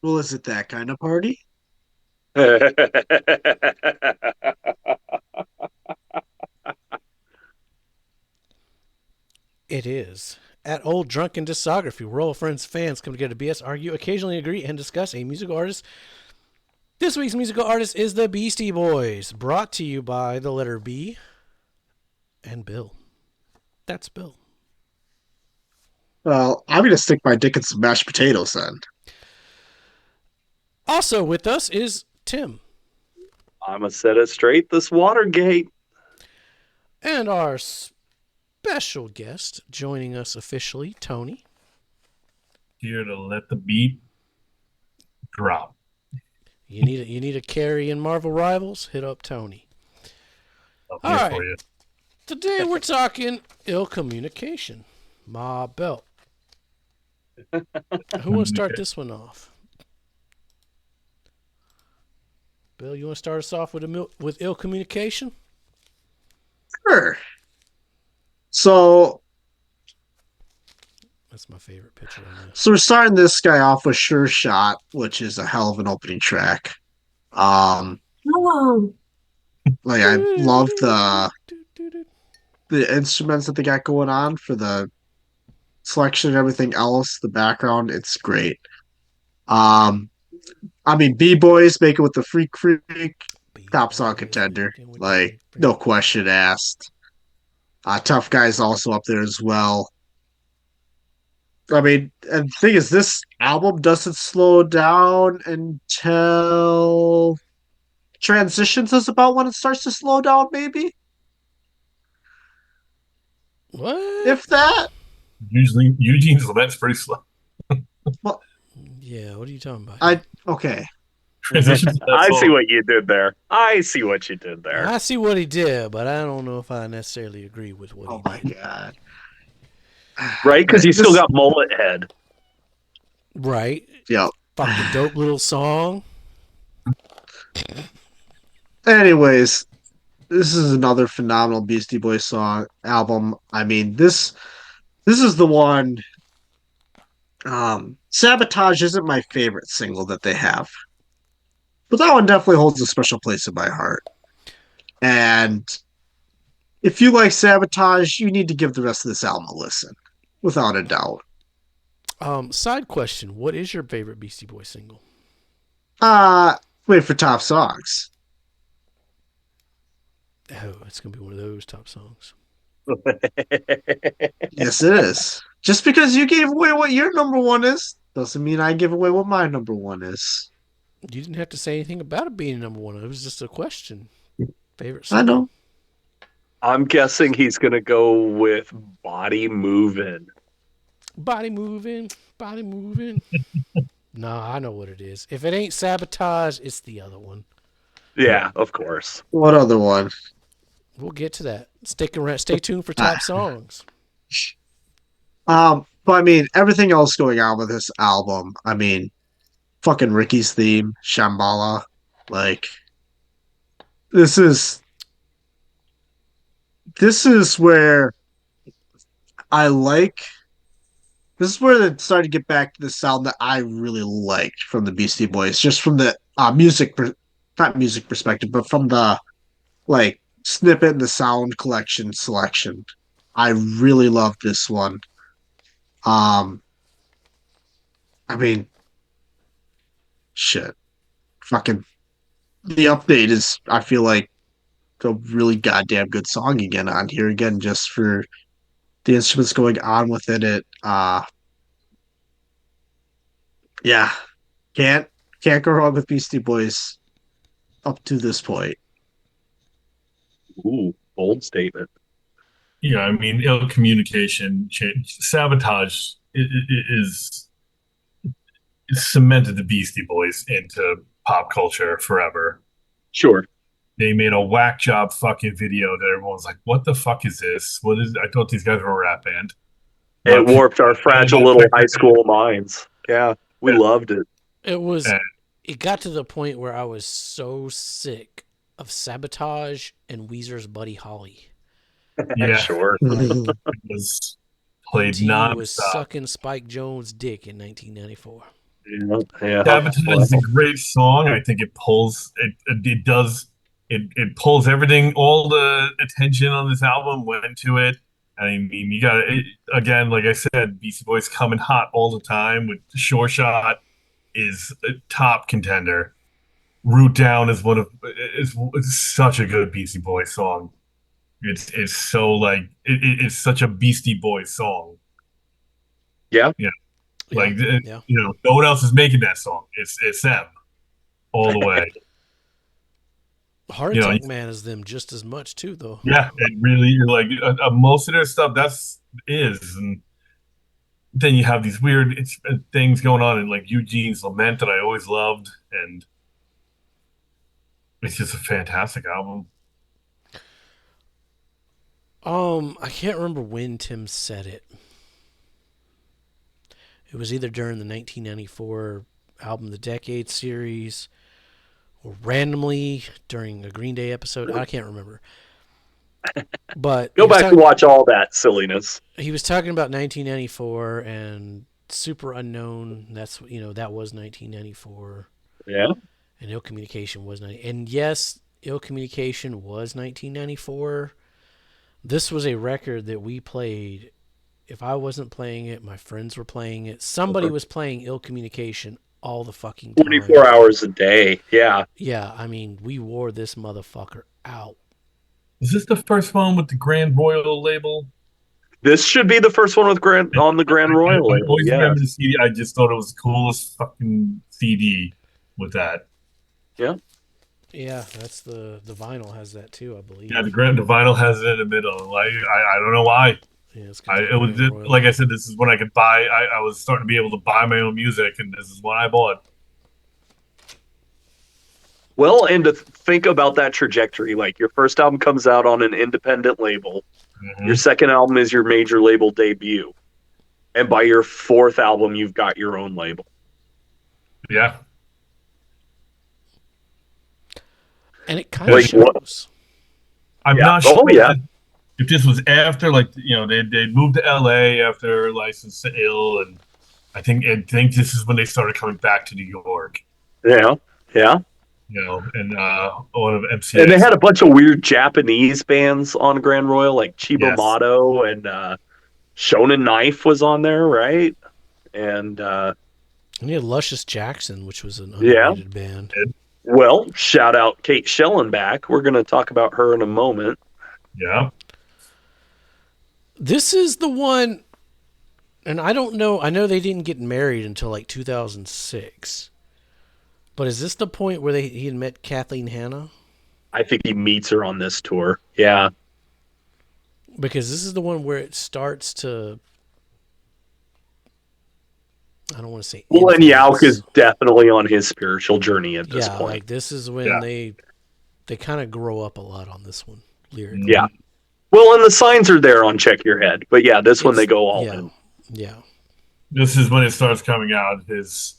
Well, is it that kind of party? It is. At Old Drunken Discography, where all friends fans come together to BS, argue, occasionally agree, and discuss a musical artist. This week's musical artist is the Beastie Boys, brought to you by the letter B and Bill. That's Bill. Well, I'm going to stick my dick in some mashed potatoes then. Also with us is Tim. I'm going to set it straight this Watergate. And our special guest joining us officially, Tony. Here to let the beat drop. You need a carry in Marvel Rivals? Hit up Tony. All right. for you. Today we're talking ill communication. Ma Belt. Who wants to start this one off? Bill, you want to start us off with ill communication? Sure. So That's my favorite picture on this. So we're starting this guy off with Sure Shot, which is a hell of an opening track. Like I love the instruments that they got going on for the selection and everything else. The background, it's great. I mean, B-Boys make it with the Freak top song contender, like no question asked. Tough Guy's also up there as well. I mean, and the thing is, this album doesn't slow down until Transitions is about when it starts to slow down, maybe? What? If that? Usually, Eugene's Lement's pretty slow. Well, yeah, what are you talking about? Okay. Transitions. I see what you did there. I see what you did there. I see what he did, but I don't know if I necessarily agree with what he did. Oh my god. Right? Because you still got mullet head. Right. Yep. Fucking dope little song. Anyways, this is another phenomenal Beastie Boys song album. I mean, this is the one. Sabotage isn't my favorite single that they have, but that one definitely holds a special place in my heart. And if you like Sabotage, you need to give the rest of this album a listen, without a doubt. Side question: what is your favorite Beastie Boys single? Wait for top songs. Oh, it's gonna be one of those top songs. Yes, it is. Just because you gave away what your number one is, doesn't mean I give away what my number one is. You didn't have to say anything about it being number one. It was just a question. Favorite single? I know. I'm guessing he's going to go with Body Movin'. Body moving. No, I know what it is. If it ain't Sabotage, it's the other one. Yeah, of course. What other one? We'll get to that. Stay tuned for top songs. But I mean, everything else going on with this album. I mean, fucking Ricky's theme, Shambhala. Like, this is where I like. This is where they started to get back to the sound that I really liked from the Beastie Boys, just from the not music perspective, but from the like snippet and the sound collection selection. I really love this one. I mean, shit. Fucking the update is, I feel like, a really goddamn good song again on here again, just for the instruments going on within it. Yeah. Can't go wrong with Beastie Boys up to this point. Ooh, bold statement. Yeah, I mean, ill communication, sabotage is cemented the Beastie Boys into pop culture forever. Sure. They made a whack job fucking video that everyone's like, what the fuck is this? What is, I thought these guys were a rap band. It warped our fragile little high school minds. Yeah, we loved it. It was. It got to the point where I was so sick of Sabotage and Weezer's Buddy Holly. Yeah, Sure. it was played MTV was nonstop. sucking Spike Jones' dick in 1994. Yeah. Sabotage Well, is a great song. I think it pulls it does it pulls everything. All the attention on this album went to it. I mean, you got it again. Like I said, Beastie Boys coming hot all the time. With Sure Shot is a top contender. Root Down is one of it's such a good Beastie Boys song. It's so like it's such a Beastie Boys song. yeah. Yeah, Yeah, like yeah. no one else is making that song. It's them all the way. Heart You know, Attack Man is them just as much too, though. yeah, it really like most of their stuff that's is, and then you have these weird things going on in like Eugene's Lament that I always loved, and it's just a fantastic album. I can't remember when Tim said it. It was either during the 1994 album The Decade series or randomly during a Green Day episode. I can't remember. But Go back and watch all that silliness. he was talking about 1994 and Super Unknown. That's that was 1994. Yeah. And Ill Communication was 90. And yes, Ill Communication was 1994. This was a record that we played. If I wasn't playing it, my friends were playing it. Somebody was playing Ill Communication all the fucking time. 24 hours a day. Yeah. Yeah, I mean, we wore this motherfucker out. Is this the first one with the Grand Royal label? This should be the first one with on the Grand Royal I label. always Yeah. remember the CD. I just thought it was the coolest fucking CD with that. Yeah. Yeah, that's the vinyl has that too, I believe. Yeah, the vinyl has it in the middle. Like I don't know why. Yeah, it's It was just, like I said, this is when I could buy. I was starting to be able to buy my own music, and this is what I bought. Well, and to think about that trajectory, like your first album comes out on an independent label. Mm-hmm. Your second album is your major label debut. And by your fourth album, you've got your own label. Yeah. And it kind of shows. I'm not sure. Oh, yeah. If this was after, like, they moved to LA after License to Ill, and I think this is when they started coming back to New York. Yeah, yeah. And one of MCA. And they had a bunch of weird Japanese bands on Grand Royal, like Chiba Mato and Shonen Knife was on there, right? And you had Luscious Jackson, which was an underrated band. Well, shout out Kate Schellenbach. We're going to talk about her in a moment. Yeah. This is the one, and I don't know. I know they didn't get married until like 2006. But is this the point where he had met Kathleen Hanna? I think he meets her on this tour. Yeah. Because this is the one where it starts to... I don't want to say... Well, and Yauk is definitely on his spiritual journey at this point. Like this is when they kind of grow up a lot on this one, lyrically. Yeah. Well, and the signs are there on Check Your Head. But yeah, this one they go all in. Yeah. This is when it starts coming out, his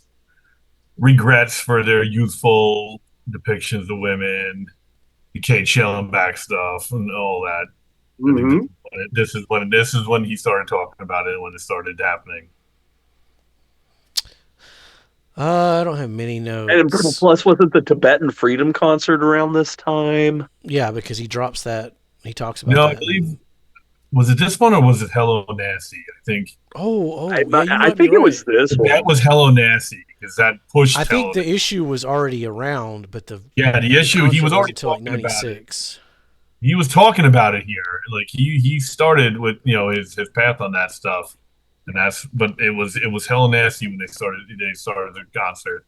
regrets for their youthful depictions of women, the Kate Schellenbach stuff, and all that. Mm-hmm. This is when he started talking about it, when it started happening. I don't have many notes. And plus, wasn't the Tibetan Freedom concert around this time? Yeah, because he drops that. He talks about that. I believe. Was it this one or was it Hello Nasty? I think. I think it was this one. That was Hello Nasty because that pushed. I think the issue was already around, but the issue he was already talking about it. He was talking about it here. Like he started with his path on that stuff, and but it was Hello Nasty when they started the concert.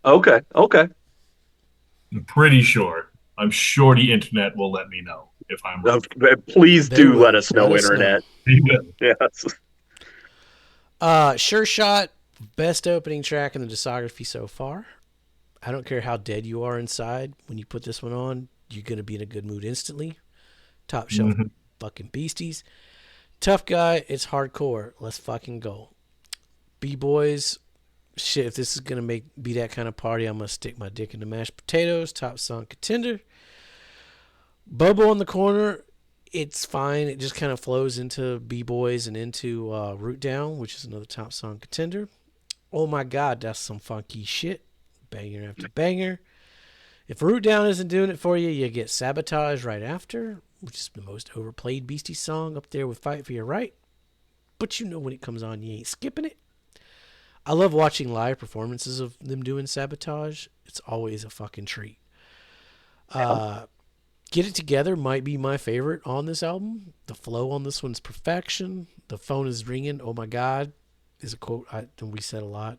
Okay. I'm pretty sure. I'm sure the internet will let me know if I'm wrong. Please do let us know, internet. Yes. Sure Shot, best opening track in the discography so far. I don't care how dead you are inside. When you put this one on, you're going to be in a good mood instantly. Top shelf fucking beasties. Tough Guy, it's hardcore. Let's fucking go. B-Boys, shit, if this is gonna be that kind of party, I'm gonna stick my dick into mashed potatoes. Top song contender. Bobo on the corner. It's fine. It just kind of flows into B-Boys and into Root Down, which is another top song contender. Oh my God, that's some funky shit. Banger after banger. If Root Down isn't doing it for you, you get Sabotage right after, which is the most overplayed Beastie song, up there with Fight for Your Right. But you know when it comes on, you ain't skipping it. I love watching live performances of them doing Sabotage. It's always a fucking treat. Get It Together might be my favorite on this album. The flow on this one's perfection. The phone is ringing. Oh my God, is a quote we said a lot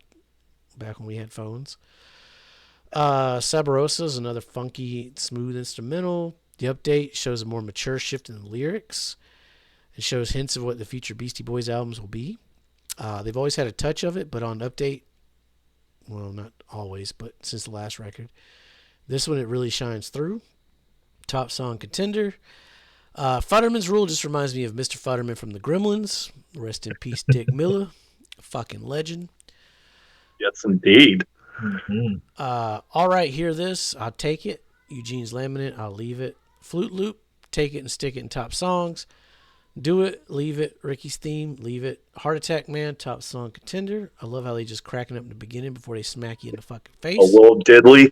back when we had phones. Saborosa is another funky, smooth instrumental. The update shows a more mature shift in the lyrics. It shows hints of what the future Beastie Boys albums will be. They've always had a touch of it, but on update, well, not always, but since the last record, this one it really shines through. Top song contender. Futterman's Rule just reminds me of Mr. Futterman from the Gremlins. Rest in peace, Dick Miller. Fucking legend. Yes, indeed. Mm-hmm. All right, hear this. I'll take it. Eugene's Laminate. I'll leave it. Flute Loop. Take it and stick it in top songs. Do It. Leave it. Ricky's Theme. Leave it. Heart Attack Man. Top song contender. I love how they just cracking up in the beginning before they smack you in the fucking face. A little diddly.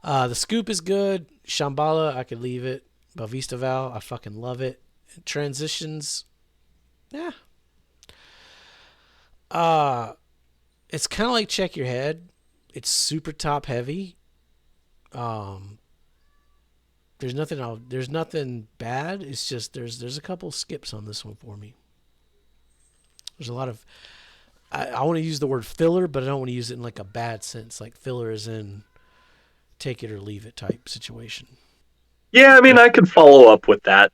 The Scoop is good. Shambhala, I could leave it. Bavista Val, I fucking love it. Transitions, yeah. It's kind of like Check Your Head. It's super top heavy. There's nothing bad. It's just there's a couple skips on this one for me. There's a lot of I want to use the word filler, but I don't want to use it in like a bad sense. Like filler is in take it or leave it type situation. Yeah, I mean, I can follow up with that.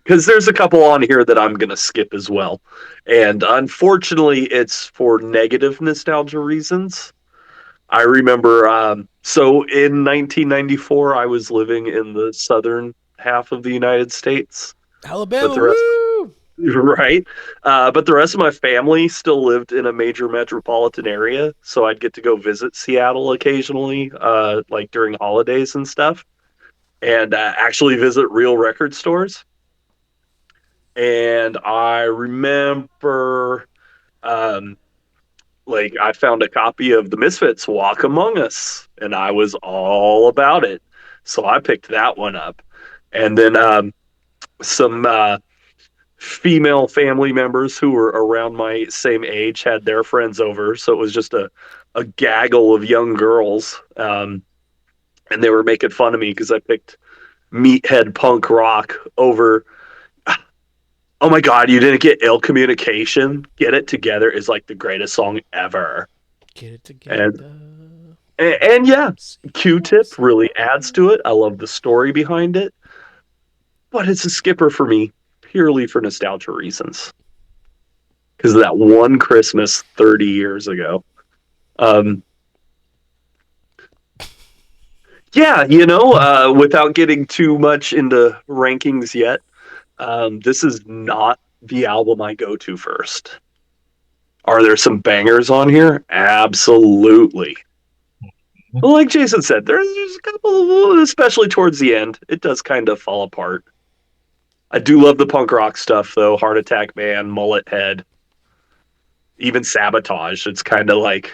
Because there's a couple on here that I'm going to skip as well. And unfortunately, it's for negative nostalgia reasons. I remember, so in 1994, I was living in the southern half of the United States. Alabama, but the rest, woo! Right. But the rest of my family still lived in a major metropolitan area. So I'd get to go visit Seattle occasionally, like during holidays and stuff, and actually visit real record stores. And I remember, like, I found a copy of the Misfits' Walk Among Us, and I was all about it. So I picked that one up. And then some female family members who were around my same age had their friends over. So it was just a gaggle of young girls. And they were making fun of me because I picked meathead punk rock over. Oh my God, you didn't get Ill Communication? Get It Together is like the greatest song ever. Get it together. And yeah, Q-Tip really adds to it. I love the story behind it. But it's a skipper for me, purely for nostalgia reasons. Because of that one Christmas 30 years ago. Yeah, without getting too much into rankings yet, this is not the album I go to first. Are there some bangers on here? Absolutely. Well, like Jason said, there's a couple, especially towards the end. It does kind of fall apart. I do love the punk rock stuff, though. Heart Attack Man, Mullet Head, even Sabotage. It's kind of like...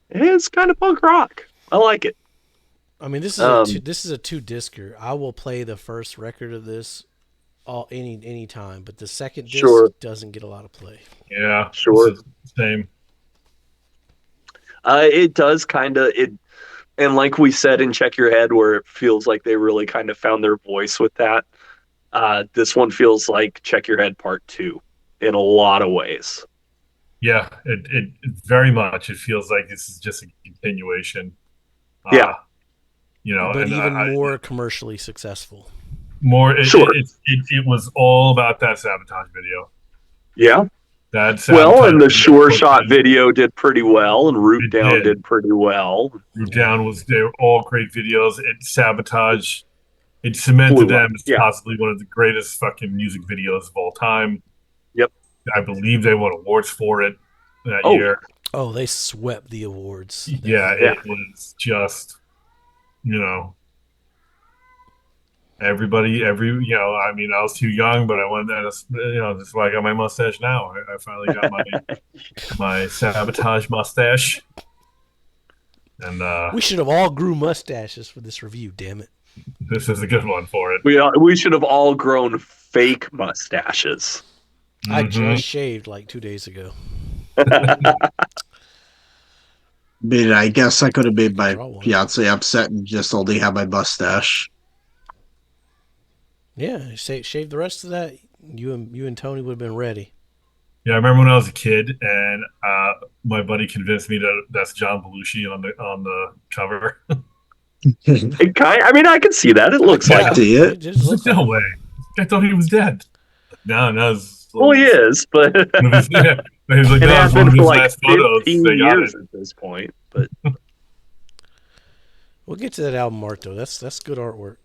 It's kind of punk rock. I like it. I mean, this is a two-discer. I will play the first record of this any time, but the second disc doesn't get a lot of play. Yeah, sure. Same. It does kind of it, and like we said in Check Your Head, where it feels like they really kind of found their voice with that. This one feels like Check Your Head Part 2 in a lot of ways. Yeah, it very much. It feels like this is just a continuation. Yeah. But even more commercially successful. It was all about that Sabotage video. Yeah. And the Sure Shot video did pretty well, and Root Down did pretty well. Root Down they were all great videos. Sabotage it cemented Blew up. them as Yeah. possibly one of the greatest fucking music videos of all time. Yep. I believe they won awards for it that Oh, year. Oh, they swept the awards. Yeah, yeah. it was just, you know, everybody, I mean, I was too young, but I went there, that's why I got my mustache now. I finally got my sabotage mustache. And We should have all grew mustaches for this review, damn it. this is a good one for it. We should have all grown fake mustaches. I Mhm. just shaved like 2 days ago. I mean, I guess I could have made my Draw one. fiance upset and just only have my mustache. Yeah, shave the rest of that. You and Tony would have been ready. Yeah, I remember when I was a kid, and my buddy convinced me that that's John Belushi on the cover. I mean, I can see that. It looks I like can him. see it. It just looks No like way! I thought he was dead. No, it's Well, he is, but it one of his, yeah. He's like, no, has it's one been of for his like last photos. 15 They got years it. at this point. But We'll get to that album art though. That's good artwork.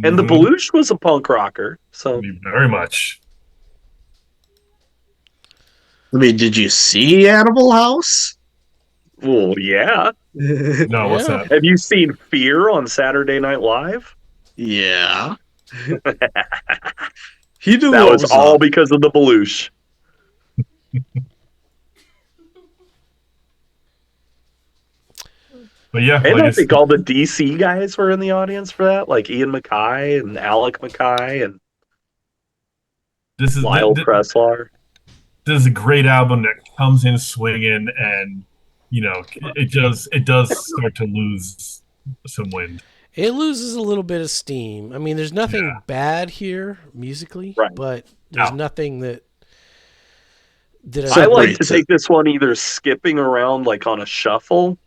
and the Mhm. Belushi was a punk rocker, so Very much. I mean, did you see Animal House? well, yeah. No, what's Yeah. that? Have you seen Fear on Saturday Night Live? Yeah. He knew That what was was all up. because of the Belushi. But yeah, And like I I said, think all the DC guys were in the audience for that, like Ian Mackay and Alec Mackay and this is Lyle Preslar. this is a great album that comes in swinging, and it does start to lose some wind. It loses a little bit of steam. I mean, there's nothing Yeah. bad here musically, Right. but there's No. nothing that I like to Separates it. take this one either skipping around like on a shuffle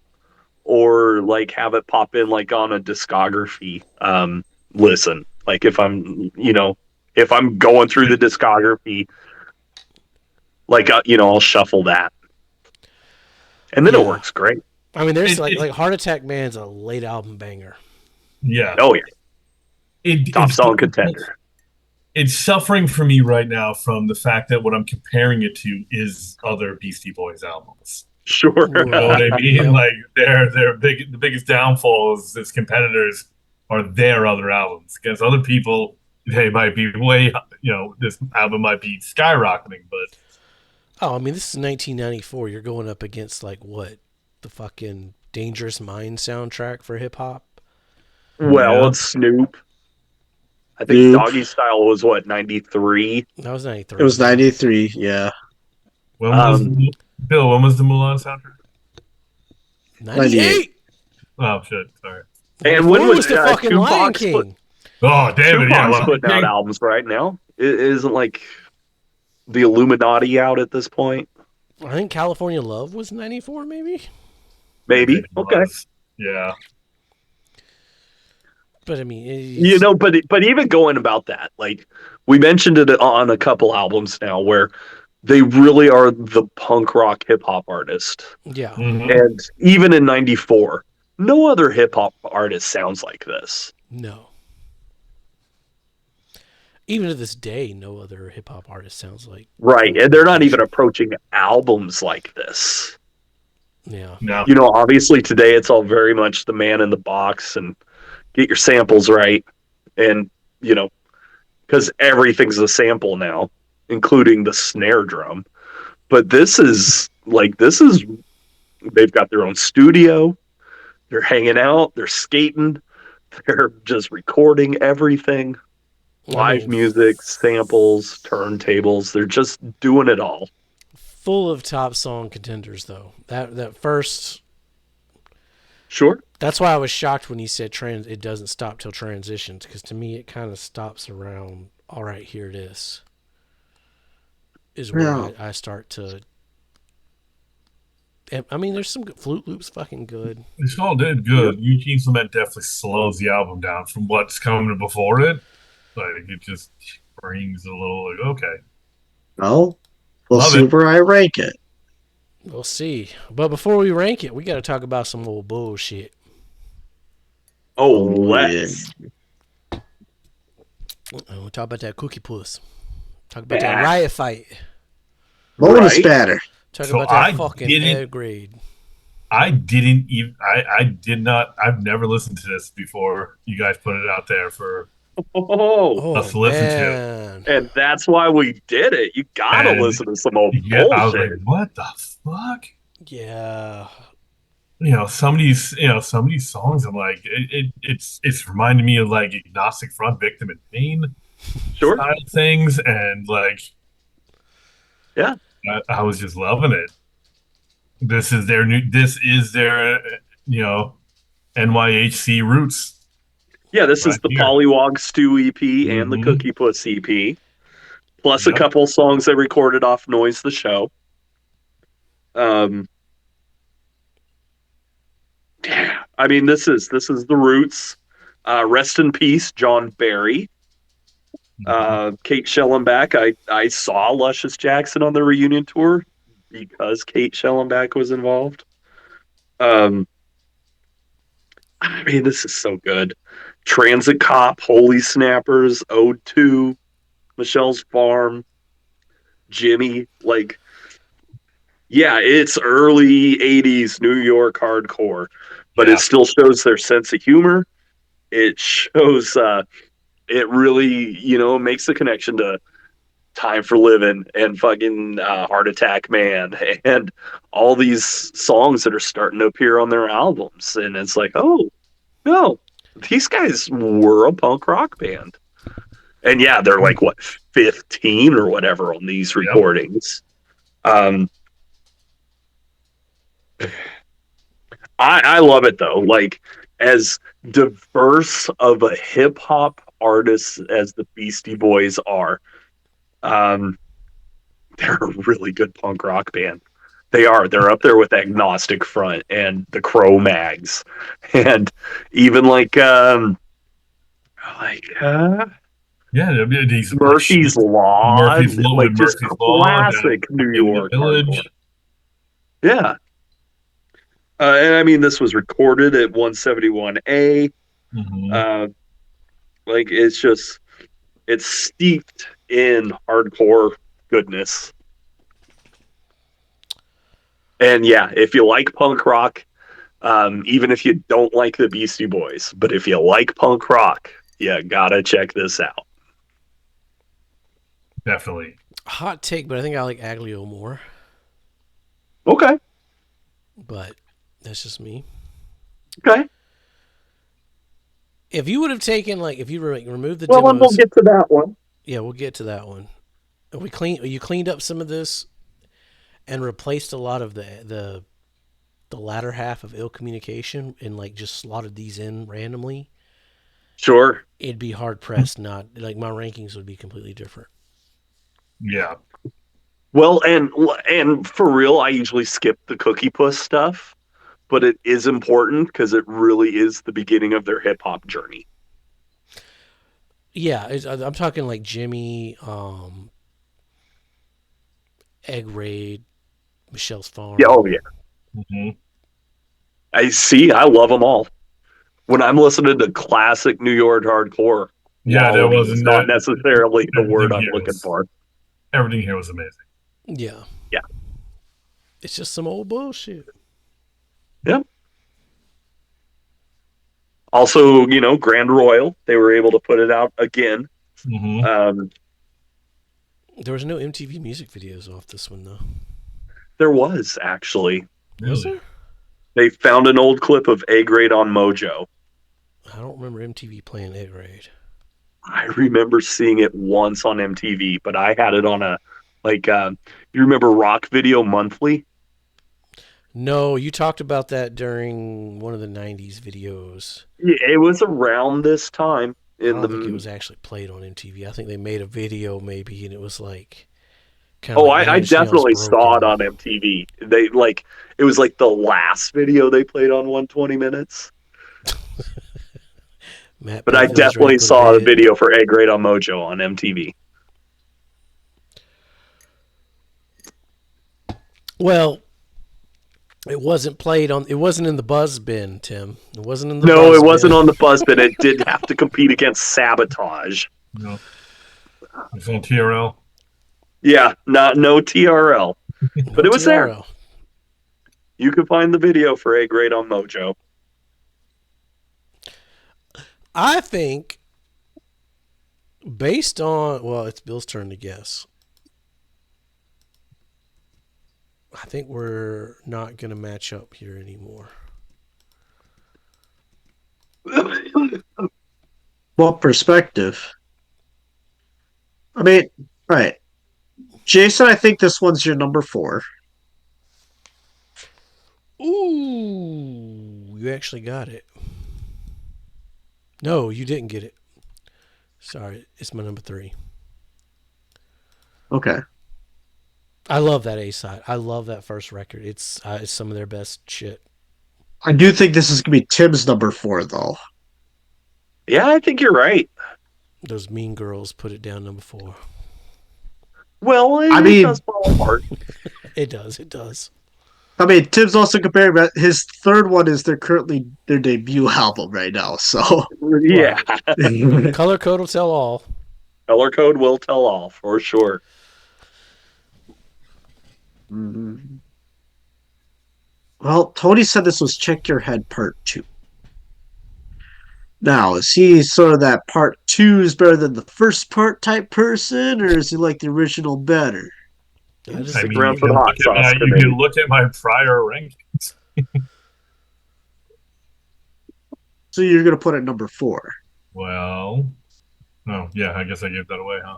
or like have it pop in like on a discography listen. Like if I'm going through the discography, like I'll shuffle that. And then Yeah. it works great. I mean, there's It- like it- like Heart Attack Man's a late album banger. Yeah, Oh yeah, top it's song difficult. contender. It's suffering for me right now from the fact that what I'm comparing it to is other Beastie Boys albums. Sure. You know what I mean? Yep. Like the biggest downfalls as competitors are their other albums. Against other people, they might be this album might be skyrocketing, but Oh, I mean, this is 1994. You're going up against like what, the fucking Dangerous Mind soundtrack for hip hop. Well, Yeah. it's Snoop. I think Snoop. Doggy Style was what, 93? That was 93. It was 93, yeah. when was Um, Bill? When was the Mulan soundtrack? 98. Oh shit, sorry. And when was the fucking Tupac's Lion put- King? Oh damn it! Yeah, Tupac's Lion putting out King. albums right now. It isn't like the Illuminati out at this point. I think California Love was 94, maybe. Maybe. It Okay. was. Yeah. But I mean, But even going about that, like we mentioned it on a couple albums now, where they really are the punk rock hip hop artist. yeah. Mhm. And even in '94, no other hip hop artist sounds like this. No. Even to this day, no other hip hop artist sounds like. Right. And they're not even approaching albums like this. Yeah. No. Obviously today it's all very much the man in the box and get your samples right. And, because everything's a sample now, including the snare drum. But they've got their own studio. They're hanging out. They're skating. They're just recording everything. Live I mean, music, samples, turntables. They're just doing it all. full of top song contenders, though. That first. Sure. That's why I was shocked when he said it doesn't stop till transitions, because to me it kind of stops around. All right, here it is. Is where Yeah. I start to. I mean, there's some good, Flute Loop's fucking good. It's all did good. Eugene Clement definitely slows the album down from what's coming before it. Like it just brings a little like okay. Well, we'll Love see it. where I rank it. We'll see. But before we rank it, we got to talk about some old bullshit. Oh, let's. Yeah. We'll talk about that cookie puss. Talk about that Yeah. riot fight. Moment of Right. spatter. Talk So about that I fucking didn't. egg grade. I didn't even. I did not. I've never listened to this before. You guys put it out there for Oh, Oh us to listen to, man. and that's why we did it. You gotta and listen to some old yeah, I was like, bullshit. "What the fuck?" Yeah. Some of these songs. I'm like, it's reminding me of like Agnostic Front, Victim in Pain Sure. style things, and like Yeah. I was just loving it. This is their new. This is their NYHC roots Yeah, this is right the here. Pollywog Stew EP and the Hmm. Cookie Puss EP, plus a Yep. couple songs they recorded off Noise the Show. Um, I mean, this is the roots. Rest in peace, John Barry. Mhm. Kate Schellenbach. I saw Luscious Jackson on the reunion tour because Kate Schellenbach was involved. Um, I mean, this is so good. Transit Cop, Holy Snappers, Ode to, Michelle's Farm, Jimmy. Like, yeah, it's early 80s New York hardcore, but it Yeah. still shows their sense of humor. It shows, it really, makes the connection to Time for Living and fucking Heart Attack Man and all these songs that are starting to appear on their albums. And it's like, oh, no, these guys were a punk rock band. And yeah, they're like, what, 15 or whatever on these Yep. recordings. Um, I love it though. Like, as diverse of a hip hop artist as the Beastie Boys are, um, they're a really good punk rock band. They are. They're up there with Agnostic Front and the Cro Mags, and even like Yeah. These like Murphy's Law, Murphy's Law like with just Murphy's Law down classic New in the York hardcore. Village. Yeah, and I mean this was recorded at 171A. Hmm. Uh, like it's steeped in hardcore goodness. And yeah, if you like punk rock, even if you don't like the Beastie Boys, but if you like punk rock, you gotta check this out. Definitely. Hot take, but I think I like Aglio more. Okay, But that's just me. okay. If you would have taken if you removed the Well, and we'll demos, get to that one. yeah, we'll get to that one. You cleaned up some of this and replaced a lot of the latter half of ill communication and just slotted these in randomly. Sure. It'd be hard pressed not my rankings would be completely different. Yeah. Well, and for real, I usually skip the Cookie Puss stuff, but it is important because it really is the beginning of their hip hop journey. Yeah, I'm talking like Jimmy, Egg Raid, Michelle's Yeah. Oh Farm. yeah. Hmm. I see. I love them all. When I'm listening to classic New York hardcore, Yeah, there quality is wasn't not that. necessarily the word Everything I'm here looking was for. everything here was amazing. Yeah, Yeah. it's just some old bullshit. Yeah. Also, Grand Royal, they were able to put it out again. Hmm. Um, There was no MTV music videos off this one though. there was actually. Was Really? there? They found an old clip of A Grade on Mojo. I don't remember MTV playing Egg Raid. I remember seeing it once on MTV, but I had it on you remember Rock Video Monthly? No, you talked about that during one of the '90s videos. Yeah, it was around this time I in don't think it the. was actually played on MTV. I think they made a video maybe, and it was kind of Oh, like I Nine Inch Nails definitely saw it broken. on MTV. It was like the last video they played on 120 Minutes. Matt But I Pinfield's ready to definitely go to saw the bed. video for A Grade on Mojo on MTV. Well, it wasn't played on. It wasn't in the buzz bin, Tim. It wasn't in the No, buzz it wasn't bin. on the buzz, but it did have to compete against Sabotage. No, it's on TRL. Yeah, no TRL, but No it was there. TRL. You can find the video for A Grade on Mojo. I think based on, well, it's Bill's turn to guess. I think we're not going to match up here anymore. What perspective? I mean, right. Jason, I think this one's your number 4. Ooh, you actually got it. No, you didn't get it. Sorry, it's my number 3. Okay. I love that A side. I love that first record. It's some of their best shit. I do think this is going to be Tim's number 4, though. Yeah, I think you're right. Those Mean Girls put it down number 4. Well, I it mean, does fall apart. It does. It does. I mean, Tim's also comparing, but his third one is currently their debut album right now. So, Yeah, Color Code will tell all. color code will tell all for sure. Mhm. Well, Tony said this was Check Your Head Part 2. Now, is he sort of that Part 2 is better than the first part type person, or is he like the original better? I just, I Stick mean, around for the hot sauce you committee. can look at my prior rankings. So you're going to put it number 4. Well, no, yeah, I guess I gave that away, huh?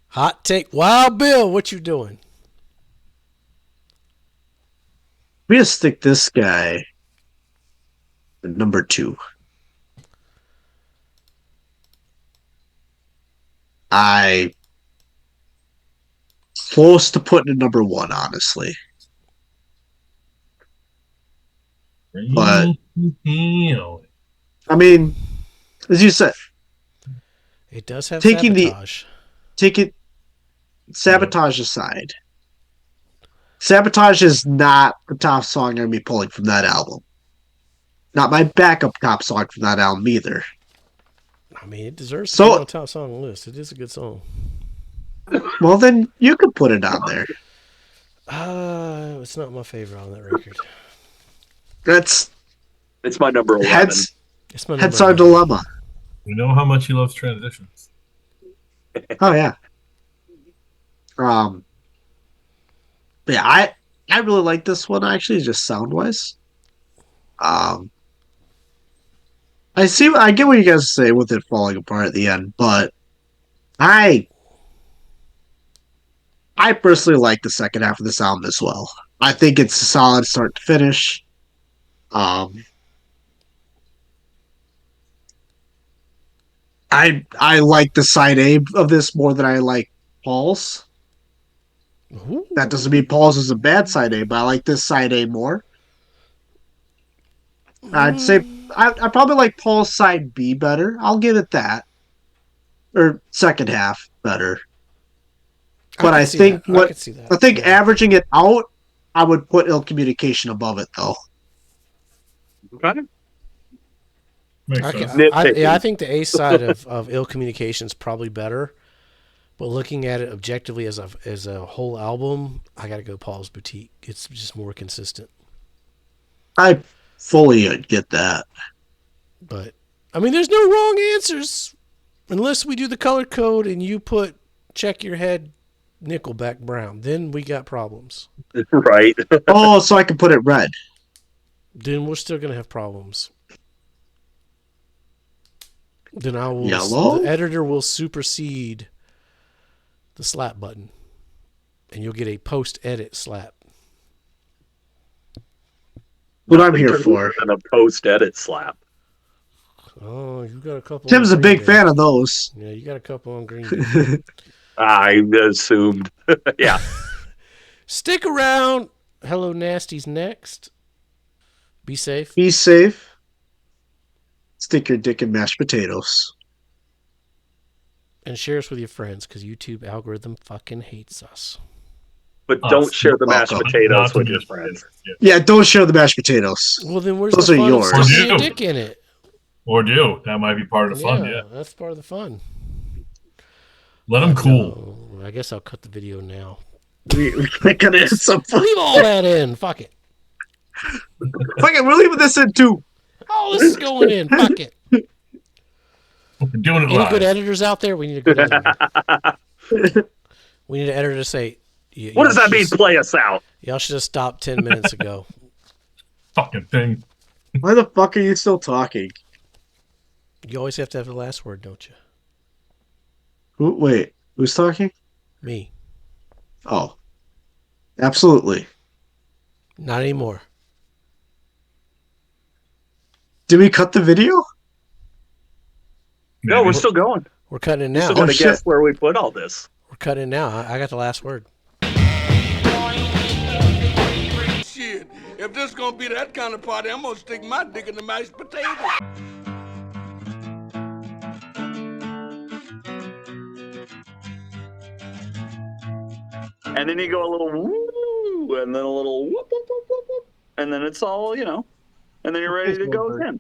hot take. Wild Bill, what you doing? I'm going to stick this guy at number 2. I close to putting it number 1, honestly. But I mean, as you said, It does have taking Sabotage. take it Sabotage aside. Sabotage is not the top song I'm gonna be pulling from that album. Not my backup top song from that album either. I mean, it deserves to be on So, the top song list. It is a good song. well, then you could put it on there. It's not my favorite on that record. That's It's my number 11. It's my number Head's our 11. dilemma. We know how much he loves transitions. Oh yeah. Um. Yeah, I really like this one actually, just sound wise. Um. I get what you guys say with it falling apart at the end, but I I personally like the second half of this album as well. I think it's a solid start to finish. Um, I like the side A of this more than I like Paul's. Ooh. That doesn't mean Paul's is a bad side A, but I like this side A more. I'd say I probably like Paul's side B better. I'll give it that, or second half better. I But could see that. I could see that. I think Yeah. averaging it out, I would put Ill Communication above it though. Okay. Makes I, sense. I think the A side of Ill Communication is probably better. But looking at it objectively as a whole album, I got to go Paul's Boutique. It's just more consistent. I fully get that. But I mean, there's no wrong answers unless we do the color code and you put Check Your Head Nickelback Brown. Then we got problems. Right. Oh, so I can put it red. Then we're still gonna have problems. Then Yellow? the editor will supersede the slap button, and you'll get a post-edit slap. What I'm here for. And a post-edit slap. Oh, you got a couple. Tim's on a Green big Day. fan of those. Yeah, you got a couple on Green Day. I assumed. Yeah. Stick around. Hello, Nasty's next. Be safe. Be safe. Stick your dick in mashed potatoes. And share us with your friends because YouTube algorithm fucking hates us. but Us. don't share the mashed Welcome. potatoes Not the with your mashed friends. potatoes. Yeah, don't share the mashed potatoes. Well, then where's Those the are fun of yours. sticking Or your do. dick in it? Or do. That might be part of the fun, Yeah, yeah. that's part of the fun. Let them cool. No, I guess I'll cut the video now. We're gonna hit some fun. Leave all that in. Fuck it. Fuck it, we're leaving this in too. All this is going in. Fuck it. We're doing it Any live. good editors out there? We need a good editor. We need an editor to say, What does that mean? Play us out. Y'all should have stopped 10 minutes ago. Fucking thing. Why the fuck are you still talking? You always have to have the last word, don't you? Wait, who's talking? Me. Oh, absolutely. Not anymore. Did we cut the video? No, we're still going. We're cutting it You now. still got to shit. guess where we put all this. We're cutting it now. I got the last word. Shit, if this gonna be that kind of party, I'm gonna stick my dick in the mashed potatoes. And then you go a little woo, and then a little whoop, whoop, whoop, whoop, whoop, and then it's all, and then you're ready to go again.